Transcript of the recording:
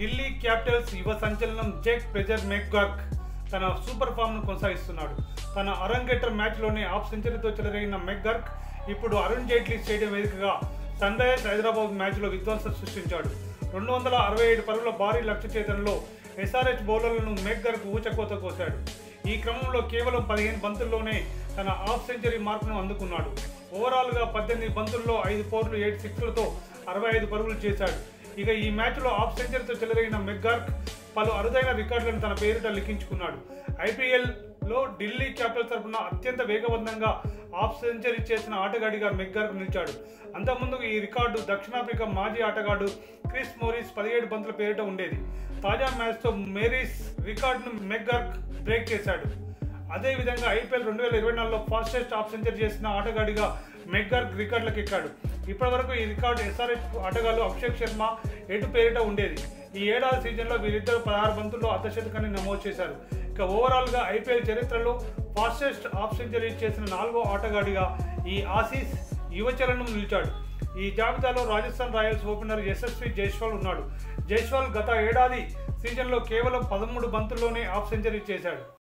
Delhi Capitals యువ సంచలనం Jake pressure మెక్గార్క్ తన సూపర్ ఫామ్ను కొనసాగిస్తున్నాడు. తన అరంగేట్రం మ్యాచ్లోనే హాఫ్ సెంచరీతో చెలరేగిన మెక్గార్క్ ఇప్పుడు అరుణ్ జైట్లీ స్టేడియం వేదికగా సన్ రైజర్స్ హైదరాబాద్ మ్యాచ్లో విధ్వంసం సృష్టించాడు. 267 పరుగుల భారీ లక్ష్య ఛేదనలో ఎస్ఆర్హెచ్ బౌలర్లను మెక్గార్క్ ఊచకోత కోశాడు. ఈ క్రమంలో కేవలం 15 బంతుల్లోనే తన హాఫ్ సెంచరీ మార్కును అందుకున్నాడు. ఓవరాల్గా 18 బంతుల్లో 5 ఫోర్లు 7 సిక్స్లతో 65 పరుగులు చేశాడు. ఇక ఈ మ్యాచ్లో హాఫ్ సెంచరీతో చెలరేగిన మెక్గార్క్ పలు అరుదైన రికార్డులను తన పేరిట లిఖించుకున్నాడు. ఐపీఎల్లో ఢిల్లీ క్యాపిటల్స్ తరఫున అత్యంత వేగవంతంగా హాఫ్ సెంచరీ చేసిన ఆటగాడిగా మెక్గార్క్ నిలిచాడు. అంతకుముందు ఈ రికార్డు దక్షిణాఫ్రికా మాజీ ఆటగాడు క్రిస్ మోరిస్ 17 బంతుల పేరిట ఉండేది. తాజా మ్యాచ్తో మోరిస్ రికార్డును మెక్గార్క్ బ్రేక్ చేశాడు. అదేవిధంగా ఐపీఎల్ 2024లో ఫాస్టెస్ట్ హాఫ్ సెంచరీ చేసిన ఆటగాడిగా మెక్గార్క్ రికార్డులకు ఎక్కాడు. ఇప్పటివరకు ఈ రికార్డు ఎస్ఆర్హెచ్ ఆటగాళ్లు అభిషేక్ శర్మ ఎటు పేరిట ఉండేది. ఈ ఏడాది సీజన్లో వీరిద్దరు 16 బంతుల్లో అర్ధశతకాన్ని నమోదు చేశారు. ఇక ఓవరాల్గా ఐపీఎల్ చరిత్రలో ఫాస్టెస్ట్ హాఫ్ సెంచరీ చేసిన 4వ ఆటగాడిగా ఈ ఆసీస్ యువచరణం నిలిచాడు. ఈ జాబితాలో రాజస్థాన్ రాయల్స్ ఓపెనర్ యశస్వి జైస్వాల్ ఉన్నాడు. జైస్వాల్ గత ఏడాది సీజన్లో కేవలం 13 బంతుల్లోనే హాఫ్ సెంచరీ చేశాడు.